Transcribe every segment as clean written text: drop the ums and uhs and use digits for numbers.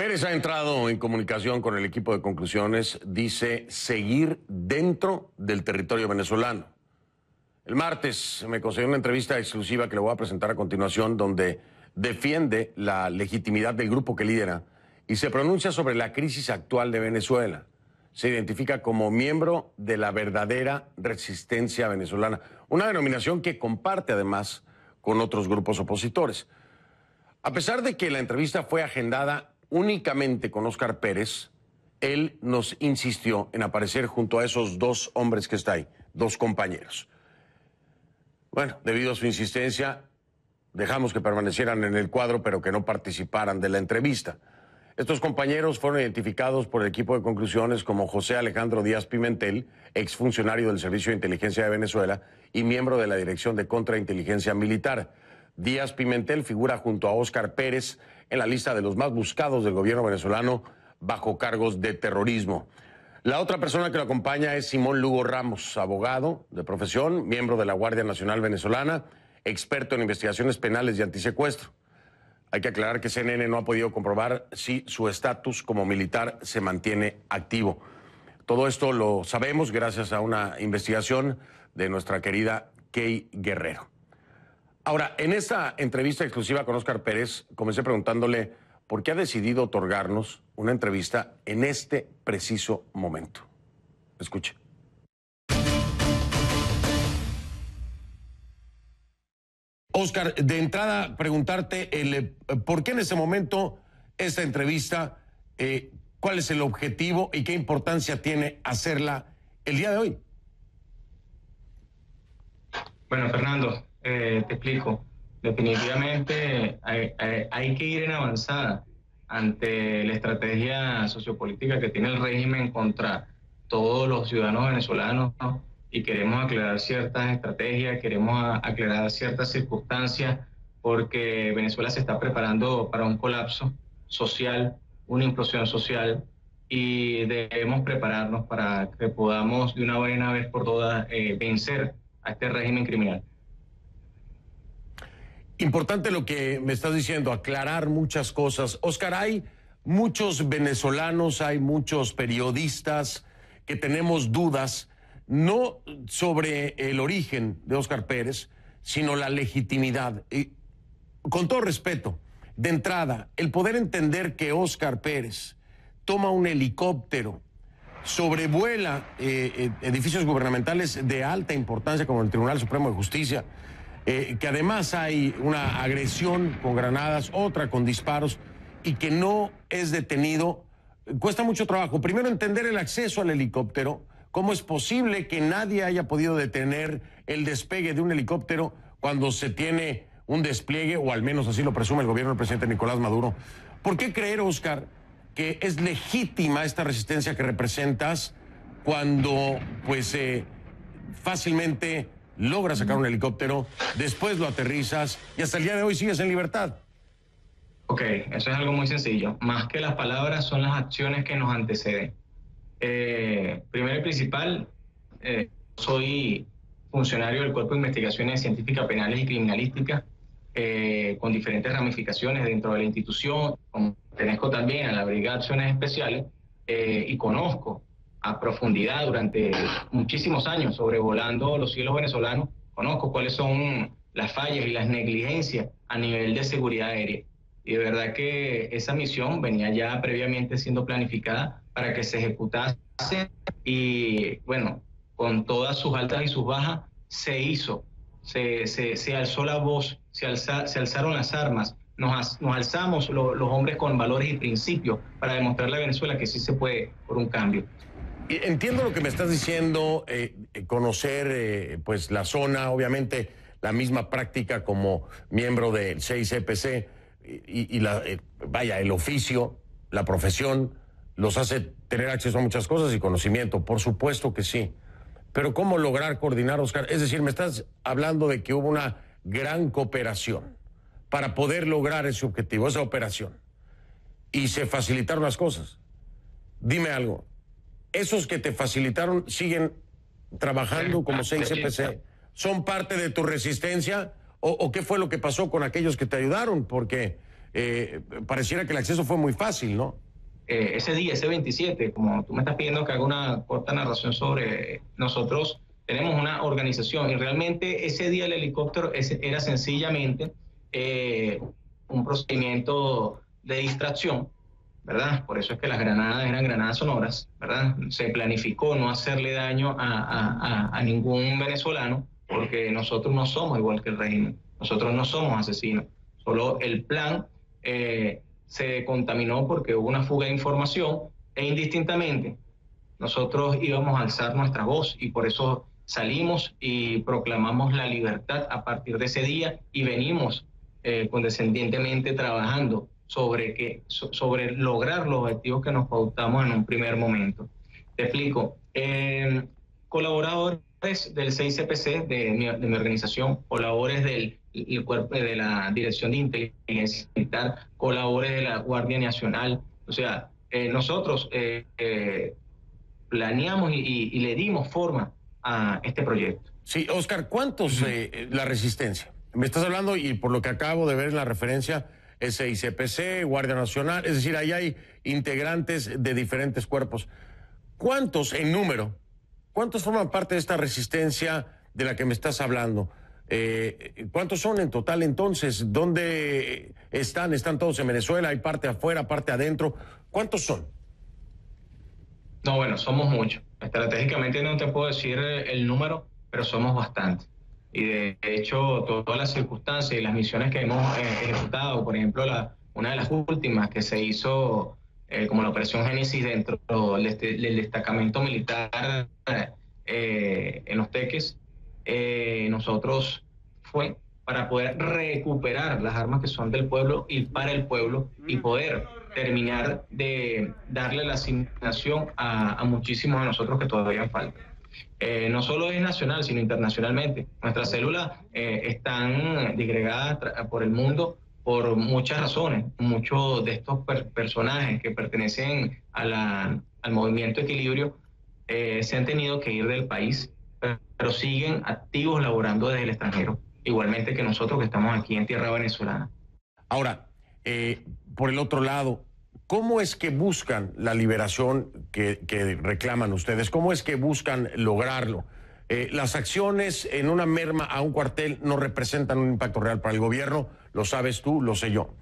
Pérez ha entrado en comunicación con el equipo de conclusiones, dice seguir dentro del territorio venezolano. El martes me concedió una entrevista exclusiva que le voy a presentar a continuación, donde defiende la legitimidad del grupo que lidera y se pronuncia sobre la crisis actual de Venezuela. Se identifica como miembro de la verdadera resistencia venezolana, una denominación que comparte además con otros grupos opositores. A pesar de que la entrevista fue agendada únicamente con Óscar Pérez, él nos insistió en aparecer junto a esos dos hombres que está ahí, dos compañeros. Bueno, debido a su insistencia, dejamos que permanecieran en el cuadro, pero que no participaran de la entrevista. Estos compañeros fueron identificados por el equipo de conclusiones como José Alejandro Díaz Pimentel, exfuncionario del Servicio de Inteligencia de Venezuela y miembro de la Dirección de Contrainteligencia Militar. Díaz Pimentel figura junto a Óscar Pérez en la lista de los más buscados del gobierno venezolano bajo cargos de terrorismo. La otra persona que lo acompaña es Simón Lugo Ramos, abogado de profesión, miembro de la Guardia Nacional Venezolana, experto en investigaciones penales y antisecuestro. Hay que aclarar que CNN no ha podido comprobar si su estatus como militar se mantiene activo. Todo esto lo sabemos gracias a una investigación de nuestra querida Kay Guerrero. Ahora, en esta entrevista exclusiva con Óscar Pérez, comencé preguntándole por qué ha decidido otorgarnos una entrevista en este preciso momento. Escuche. Óscar, de entrada preguntarte por qué en este momento esta entrevista, cuál es el objetivo y qué importancia tiene hacerla el día de hoy. Bueno, Fernando, te explico. Definitivamente hay que ir en avanzada ante la estrategia sociopolítica que tiene el régimen contra todos los ciudadanos venezolanos, ¿no? Y queremos aclarar ciertas estrategias, queremos aclarar ciertas circunstancias, porque Venezuela se está preparando para un colapso social, una implosión social, y debemos prepararnos para que podamos de una buena vez por todas vencer a este régimen criminal. Importante lo que me estás diciendo, aclarar muchas cosas. Óscar, hay muchos venezolanos, hay muchos periodistas que tenemos dudas, no sobre el origen de Óscar Pérez, sino la legitimidad. Y, con todo respeto, de entrada, el poder entender que Óscar Pérez toma un helicóptero, sobrevuela edificios gubernamentales de alta importancia como el Tribunal Supremo de Justicia, que además hay una agresión con granadas, otra con disparos, y que no es detenido, cuesta mucho trabajo. Primero, entender el acceso al helicóptero, cómo es posible que nadie haya podido detener el despegue de un helicóptero cuando se tiene un despliegue, o al menos así lo presume el gobierno del presidente Nicolás Maduro. ¿Por qué creer, Óscar, que es legítima esta resistencia que representas cuando, pues, fácilmente logras sacar un helicóptero, después lo aterrizas y hasta el día de hoy sigues en libertad? Ok, eso es algo muy sencillo. Más que las palabras, son las acciones que nos anteceden. Primero y principal, soy funcionario del Cuerpo de Investigaciones Científicas Penales y Criminalísticas, con diferentes ramificaciones dentro de la institución. Pertenezco también a la Brigada de Acciones Especiales y conozco a profundidad durante muchísimos años, sobrevolando los cielos venezolanos, conozco cuáles son las fallas y las negligencias a nivel de seguridad aérea. Y de verdad que esa misión venía ya previamente siendo planificada para que se ejecutase, y bueno, con todas sus altas y sus bajas, se hizo, se alzó la voz, se alzaron las armas, nos alzamos los hombres con valores y principios para demostrarle a Venezuela que sí se puede por un cambio. Entiendo lo que me estás diciendo, conocer pues la zona, obviamente la misma práctica como miembro del 6EPC y vaya, el oficio, la profesión, los hace tener acceso a muchas cosas y conocimiento, por supuesto que sí. Pero ¿cómo lograr coordinar, Óscar? Es decir, me estás hablando de que hubo una gran cooperación para poder lograr ese objetivo, esa operación, y se facilitaron las cosas. Dime algo. ¿Esos que te facilitaron siguen trabajando como 6EPC? ¿Son parte de tu resistencia? ¿O qué fue lo que pasó con aquellos que te ayudaron? Porque pareciera que el acceso fue muy fácil, ¿no? Ese día, ese 27, como tú me estás pidiendo que haga una corta narración sobre nosotros, tenemos una organización y realmente ese día el helicóptero era sencillamente un procedimiento de distracción, ¿verdad? Por eso es que las granadas eran granadas sonoras, ¿verdad? Se planificó no hacerle daño a ningún venezolano porque nosotros no somos igual que el régimen, nosotros no somos asesinos, solo el plan se contaminó porque hubo una fuga de información e indistintamente nosotros íbamos a alzar nuestra voz y por eso salimos y proclamamos la libertad a partir de ese día y venimos condescendientemente trabajando sobre lograr los objetivos que nos pautamos en un primer momento. Te explico. Colaboradores del 6CPC, de mi organización, colaboradores del cuerpo de la Dirección de Inteligencia Militar, colaboradores de la Guardia Nacional. O sea, nosotros planeamos y le dimos forma a este proyecto. Sí, Oscar, ¿cuántos la resistencia? Me estás hablando, y por lo que acabo de ver en la referencia, SICPC, Guardia Nacional, es decir, ahí hay integrantes de diferentes cuerpos. ¿Cuántos en número? ¿Cuántos forman parte de esta resistencia de la que me estás hablando? ¿Cuántos son en total entonces? ¿Dónde están? ¿Están todos en Venezuela? ¿Hay parte afuera, parte adentro? ¿Cuántos son? No, bueno, somos muchos. Estratégicamente no te puedo decir el número, pero somos bastantes. Y de hecho, todas las circunstancias y las misiones que hemos ejecutado, por ejemplo, una de las últimas que se hizo como la Operación Génesis dentro del destacamento militar en Los Teques, nosotros fue para poder recuperar las armas que son del pueblo y para el pueblo y poder terminar de darle la asignación a muchísimos de nosotros que todavía faltan. No solo es nacional, sino internacionalmente. Nuestras células están disgregadas por el mundo por muchas razones. Muchos de estos personajes que pertenecen al movimiento Equilibrio se han tenido que ir del país, pero siguen activos laborando desde el extranjero, igualmente que nosotros que estamos aquí en tierra venezolana. Ahora, por el otro lado, ¿cómo es que buscan la liberación que reclaman ustedes? ¿Cómo es que buscan lograrlo? Las acciones en una merma a un cuartel no representan un impacto real para el gobierno, lo sabes tú, lo sé yo.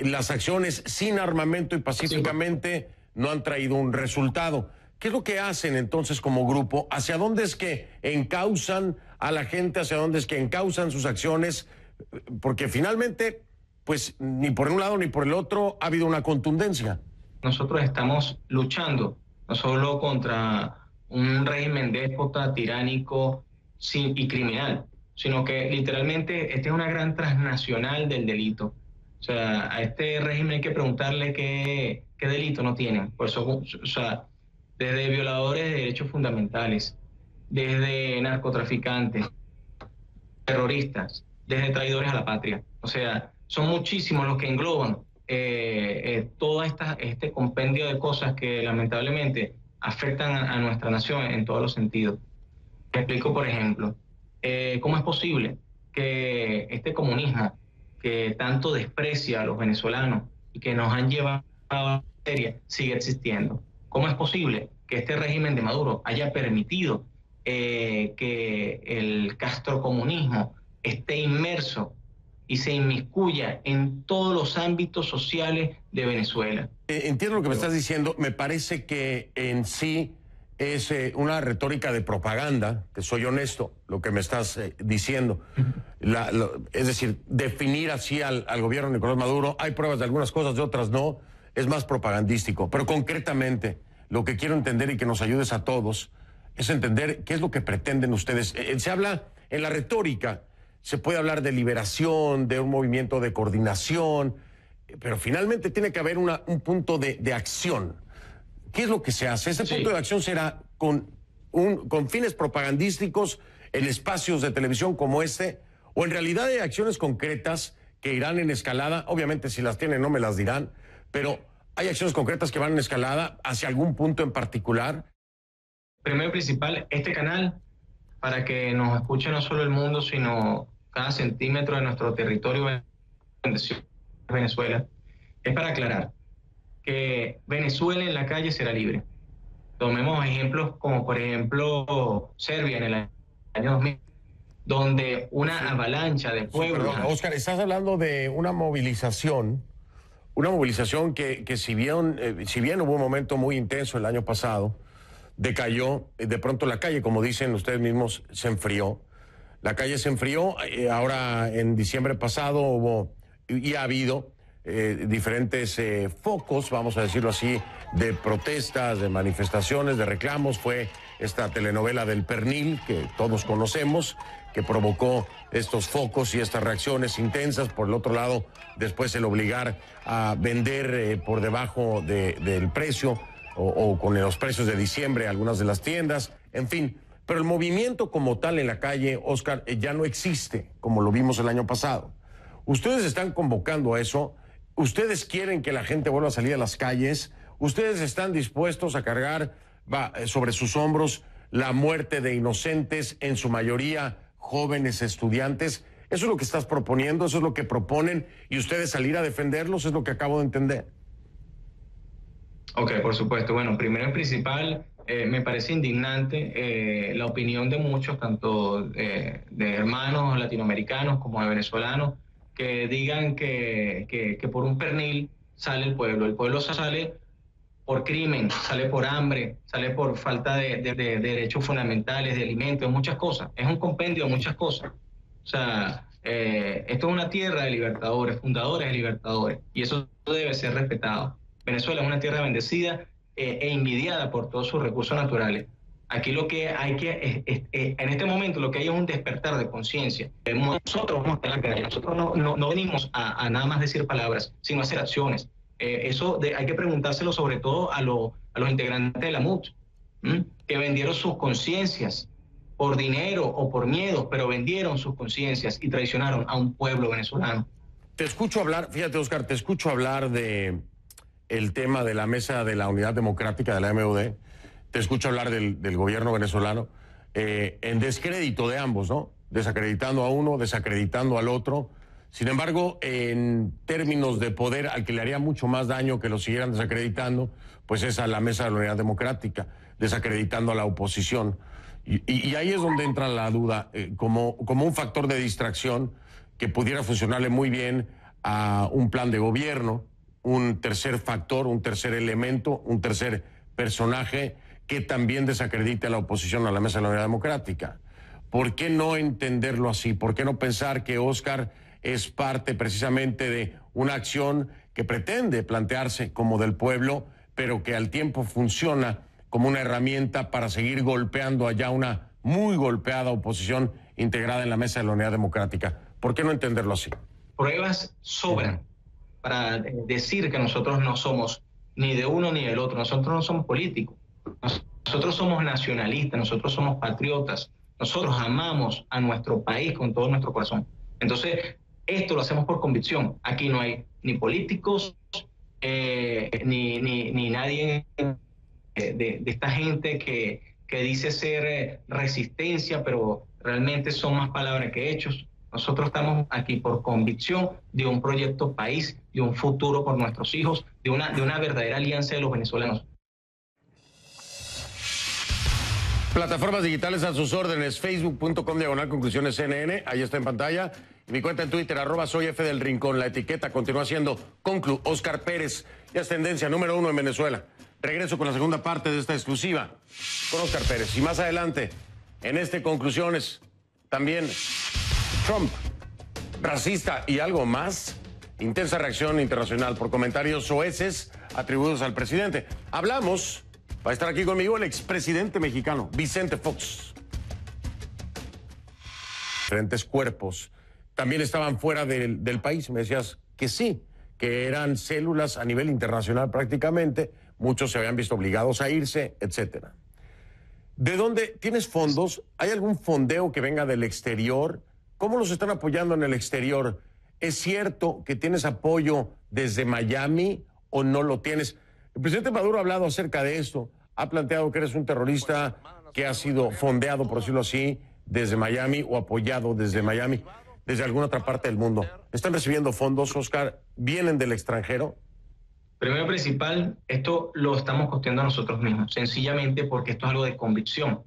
Las acciones sin armamento y pacíficamente no han traído un resultado. ¿Qué es lo que hacen entonces como grupo? ¿Hacia dónde es que encauzan a la gente? ¿Hacia dónde es que encauzan sus acciones? Porque finalmente, pues ni por un lado ni por el otro ha habido una contundencia. Nosotros estamos luchando no solo contra un régimen déspota, tiránico y criminal, sino que literalmente esta es una gran transnacional del delito. O sea, a este régimen hay que preguntarle qué delito no tienen. Por eso, o sea, desde violadores de derechos fundamentales, desde narcotraficantes, terroristas, desde traidores a la patria. O sea, son muchísimos los que engloban todo este compendio de cosas que lamentablemente afectan a nuestra nación en todos los sentidos. Te explico, por ejemplo, cómo es posible que este comunismo que tanto desprecia a los venezolanos y que nos han llevado a la miseria siga existiendo. ¿Cómo es posible que este régimen de Maduro haya permitido que el castrocomunismo esté inmerso y se inmiscuya en todos los ámbitos sociales de Venezuela? Entiendo lo que me estás diciendo. Me parece que en sí es una retórica de propaganda, que soy honesto, lo que me estás diciendo. Es decir, definir así al gobierno de Nicolás Maduro, hay pruebas de algunas cosas, de otras no, es más propagandístico. Pero concretamente, lo que quiero entender y que nos ayudes a todos es entender qué es lo que pretenden ustedes. Se habla en la retórica, se puede hablar de liberación, de un movimiento de coordinación, pero finalmente tiene que haber un punto de acción. ¿Qué es lo que se hace? ¿Ese punto de acción será con fines propagandísticos en espacios de televisión como este? ¿O en realidad hay acciones concretas que irán en escalada? Obviamente, si las tienen no me las dirán, pero ¿hay acciones concretas que van en escalada hacia algún punto en particular? Primero y principal, este canal, para que nos escuche no solo el mundo, sino cada centímetro de nuestro territorio, Venezuela, es para aclarar que Venezuela en la calle será libre. Tomemos ejemplos como, por ejemplo, Serbia en el año 2000, donde una avalancha de pueblos... Perdón, Oscar, estás hablando de una movilización que si bien hubo un momento muy intenso el año pasado, decayó, de pronto la calle, como dicen ustedes mismos, se enfrió. La calle se enfrió, ahora en diciembre pasado hubo y ha habido diferentes focos, vamos a decirlo así, de protestas, de manifestaciones, de reclamos. Fue esta telenovela del Pernil que todos conocemos, que provocó estos focos y estas reacciones intensas. Por el otro lado, después el obligar a vender por debajo del precio o con los precios de diciembre algunas de las tiendas, en fin. Pero el movimiento como tal en la calle, Oscar, ya no existe como lo vimos el año pasado. Ustedes están convocando a eso, ustedes quieren que la gente vuelva a salir a las calles, ustedes están dispuestos a cargar sobre sus hombros la muerte de inocentes, en su mayoría jóvenes estudiantes. Eso es lo que estás proponiendo, eso es lo que proponen, y ustedes salir a defenderlos, es lo que acabo de entender. Ok, por supuesto. Bueno, primero y principal, me parece indignante la opinión de muchos, tanto de hermanos latinoamericanos como de venezolanos, que digan que por un pernil sale el pueblo. El pueblo sale por crimen, sale por hambre, sale por falta de derechos fundamentales, de alimentos, de muchas cosas. Es un compendio de muchas cosas. O sea, esto es una tierra de libertadores, fundadores de libertadores, y eso debe ser respetado. Venezuela es una tierra bendecida e envidiada por todos sus recursos naturales. Aquí lo que hay en este momento lo que hay es un despertar de conciencia. Nosotros vamos a estar en la calle, nosotros no venimos a nada más decir palabras, sino a hacer acciones. Hay que preguntárselo sobre todo a los integrantes de la MUT, que vendieron sus conciencias por dinero o por miedo, pero vendieron sus conciencias y traicionaron a un pueblo venezolano. Te escucho hablar, fíjate, Oscar, te escucho hablar de el tema de la Mesa de la Unidad Democrática de la MUD, te escucho hablar del gobierno venezolano, en descrédito de ambos, ¿no? Desacreditando a uno, desacreditando al otro. Sin embargo, en términos de poder, al que le haría mucho más daño que lo siguieran desacreditando, pues es a la Mesa de la Unidad Democrática, desacreditando a la oposición. Y ahí es donde entra la duda, como un factor de distracción que pudiera funcionarle muy bien a un plan de gobierno, un tercer factor, un tercer elemento, un tercer personaje que también desacredite a la oposición a la Mesa de la Unidad Democrática. ¿Por qué no entenderlo así? ¿Por qué no pensar que Oscar es parte precisamente de una acción que pretende plantearse como del pueblo, pero que al tiempo funciona como una herramienta para seguir golpeando allá una muy golpeada oposición integrada en la Mesa de la Unidad Democrática? ¿Por qué no entenderlo así? Pruebas sobran para decir que nosotros no somos ni de uno ni del otro. Nosotros no somos políticos, nosotros somos nacionalistas, nosotros somos patriotas, nosotros amamos a nuestro país con todo nuestro corazón. Entonces, esto lo hacemos por convicción. Aquí no hay ni políticos, ni nadie de esta gente que dice ser resistencia, pero realmente son más palabras que hechos. Nosotros estamos aquí por convicción de un proyecto país, de un futuro por nuestros hijos, de una verdadera alianza de los venezolanos. Plataformas digitales a sus órdenes, facebook.com/conclusionescnn, ahí está en pantalla. Y mi cuenta en Twitter, @soyfdelrincón. La etiqueta continúa siendo Conclu Oscar Pérez. Ya es tendencia número 1 en Venezuela. Regreso con la segunda parte de esta exclusiva con Oscar Pérez. Y más adelante, en Conclusiones, también Trump, racista y algo más. Intensa reacción internacional por comentarios soeces atribuidos al presidente. Hablamos, va a estar aquí conmigo el expresidente mexicano, Vicente Fox. Diferentes cuerpos también estaban fuera del país. Me decías que sí, que eran células a nivel internacional prácticamente. Muchos se habían visto obligados a irse, etcétera. ¿De dónde tienes fondos? ¿Hay algún fondeo que venga del exterior? ¿Cómo los están apoyando en el exterior? ¿Es cierto que tienes apoyo desde Miami o no lo tienes? El presidente Maduro ha hablado acerca de esto. Ha planteado que eres un terrorista que ha sido fondeado, por decirlo así, desde Miami o apoyado desde Miami. desde alguna otra parte del mundo. ¿Están recibiendo fondos, Oscar? ¿Vienen del extranjero? Primero principal, esto lo estamos costeando nosotros mismos, sencillamente porque esto es algo de convicción,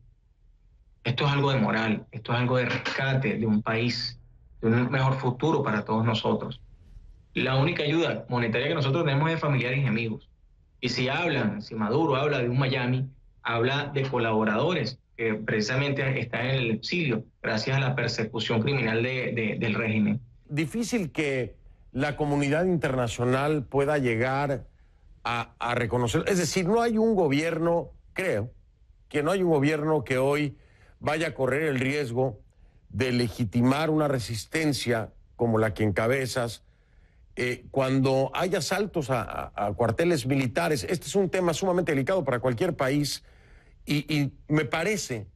esto es algo de moral, esto es algo de rescate de un país, de un mejor futuro para todos nosotros. La única ayuda monetaria que nosotros tenemos es de familiares y amigos. Y si Maduro habla de un Miami, habla de colaboradores que precisamente están en el exilio gracias a la persecución criminal del régimen. Difícil que la comunidad internacional pueda llegar a reconocer. Es decir, no hay un gobierno, creo, que no hay un gobierno que hoy vaya a correr el riesgo de legitimar una resistencia como la que encabezas cuando hay asaltos a cuarteles militares. Este es un tema sumamente delicado para cualquier país y me parece,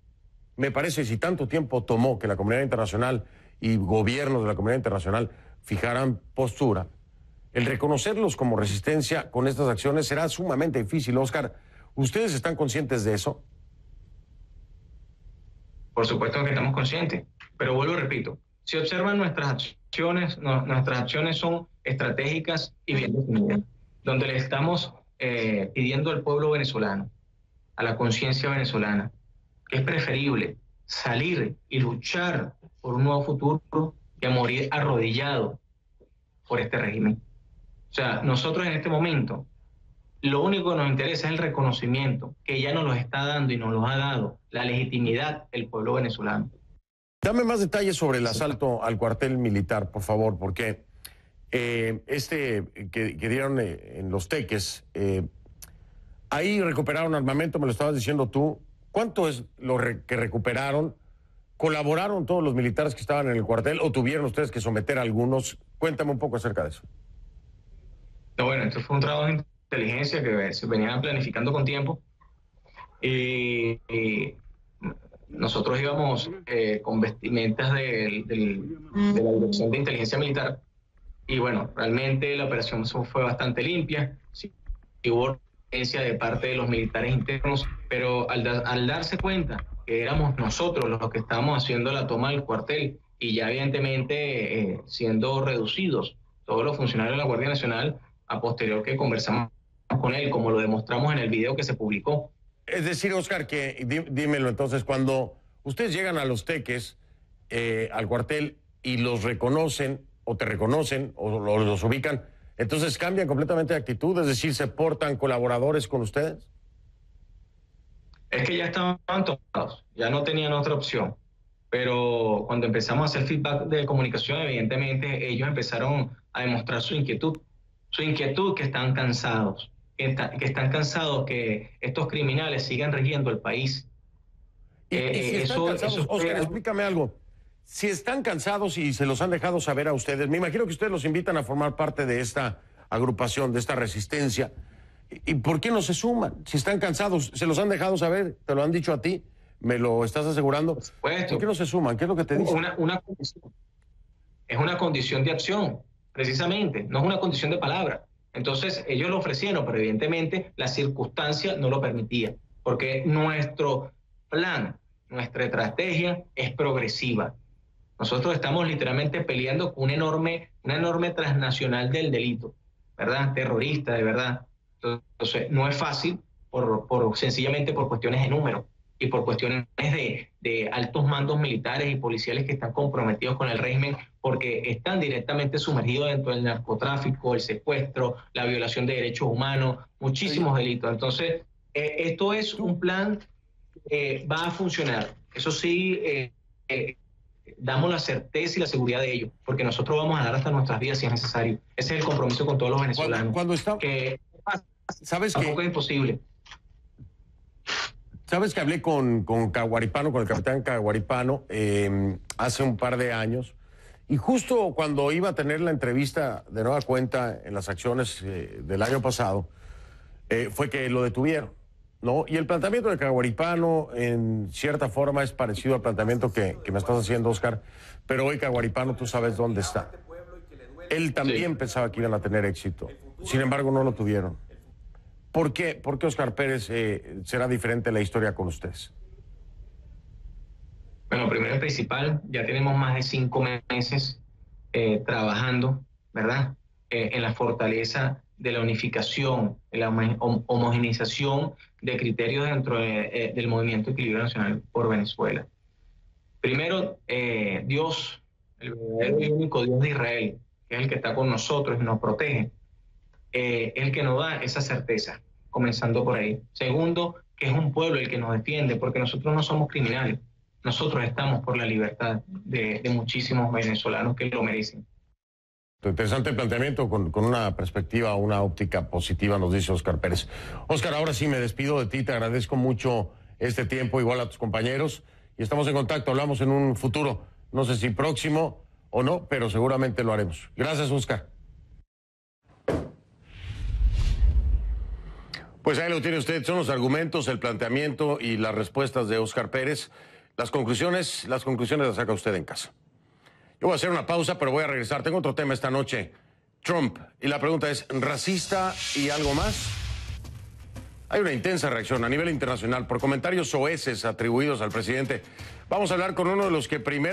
si tanto tiempo tomó que la comunidad internacional y gobiernos de la comunidad internacional fijaran postura, el reconocerlos como resistencia con estas acciones será sumamente difícil. Oscar, ¿ustedes están conscientes de eso? Por supuesto que estamos conscientes, pero vuelvo y repito, si observan nuestras acciones son estratégicas y bien definidas, donde le estamos pidiendo al pueblo venezolano, a la conciencia venezolana, que es preferible salir y luchar por un nuevo futuro que morir arrodillado por este régimen. O sea, nosotros en este momento, lo único que nos interesa es el reconocimiento que ya nos lo está dando y nos lo ha dado la legitimidad del pueblo venezolano. Dame más detalles sobre el asalto al cuartel militar, por favor, porque que dieron en Los Teques, ahí recuperaron armamento, me lo estabas diciendo tú. ¿Cuánto es lo que recuperaron? ¿Colaboraron todos los militares que estaban en el cuartel o tuvieron ustedes que someter a algunos? Cuéntame un poco acerca de eso. No, bueno, esto fue un trabajo de inteligencia que se venía planificando con tiempo. Y nosotros íbamos con vestimentas de la Dirección de Inteligencia Militar. Y bueno, realmente la operación fue bastante limpia. Sí, hubo presencia de parte de los militares internos, pero al darse cuenta que éramos nosotros los que estábamos haciendo la toma del cuartel y ya evidentemente siendo reducidos todos los funcionarios de la Guardia Nacional, a posterior que conversamos con él, como lo demostramos en el video que se publicó. Es decir, Oscar, que dímelo entonces, cuando ustedes llegan a Los Teques, al cuartel, y los reconocen, o te reconocen, o los ubican, entonces cambian completamente de actitud, es decir, ¿se portan colaboradores con ustedes? Es que ya estaban tomados, ya no tenían otra opción. Pero cuando empezamos a hacer feedback de comunicación, evidentemente ellos empezaron a demostrar su inquietud que están cansados, que están cansados que estos criminales sigan rigiendo el país. Y si están cansados, Oscar, explícame algo. Si están cansados y se los han dejado saber a ustedes, me imagino que ustedes los invitan a formar parte de esta agrupación, de esta resistencia. ¿Y por qué no se suman? Si están cansados, se los han dejado saber, te lo han dicho a ti, me lo estás asegurando. Por supuesto. ¿Por qué no se suman? ¿Qué es lo que te dicen? Es una condición de acción, precisamente, no es una condición de palabra. Entonces, ellos lo ofrecieron, pero evidentemente la circunstancia no lo permitía, porque nuestro plan, nuestra estrategia es progresiva. Nosotros estamos literalmente peleando con una enorme transnacional del delito, ¿verdad? Terrorista, de verdad. Entonces, no es fácil, sencillamente por cuestiones de número y por cuestiones de altos mandos militares y policiales que están comprometidos con el régimen porque están directamente sumergidos dentro del narcotráfico, el secuestro, la violación de derechos humanos, muchísimos delitos. Entonces, esto es un plan que va a funcionar. Eso sí, damos la certeza y la seguridad de ello, porque nosotros vamos a dar hasta nuestras vidas si es necesario. Ese es el compromiso con todos los venezolanos. ¿Sabes tampoco es imposible. Sabes que hablé con Caguaripano, con el capitán Caguaripano, hace un par de años, y justo cuando iba a tener la entrevista de nueva cuenta en las acciones del año pasado, fue que lo detuvieron, ¿no? Y el planteamiento de Caguaripano, en cierta forma, es parecido al planteamiento que me estás haciendo, Oscar, pero hoy Caguaripano, tú sabes dónde está. Él también pensaba que iban a tener éxito, sin embargo no lo tuvieron. ¿Por qué, Oscar Pérez, será diferente la historia con ustedes? Bueno, primero y principal, ya tenemos más de 5 meses trabajando, ¿verdad? En la fortaleza de la unificación, en la homogeneización de criterios dentro del Movimiento Equilibrio Nacional por Venezuela. Primero, Dios, el verdadero y único Dios de Israel, que es el que está con nosotros y nos protege, es el que nos da esa certeza, comenzando por ahí. Segundo, que es un pueblo el que nos defiende, porque nosotros no somos criminales. Nosotros estamos por la libertad de muchísimos venezolanos que lo merecen. Interesante planteamiento con una perspectiva, una óptica positiva, nos dice Óscar Pérez. Óscar, ahora sí me despido de ti, te agradezco mucho este tiempo, igual a tus compañeros, y estamos en contacto, hablamos en un futuro, no sé si próximo o no, pero seguramente lo haremos. Gracias, Óscar. Pues ahí lo tiene usted, son los argumentos, el planteamiento y las respuestas de Óscar Pérez. Las conclusiones las saca usted en casa. Yo voy a hacer una pausa, pero voy a regresar. Tengo otro tema esta noche, Trump. Y la pregunta es, ¿racista y algo más? Hay una intensa reacción a nivel internacional por comentarios soeces atribuidos al presidente. Vamos a hablar con uno de los que primero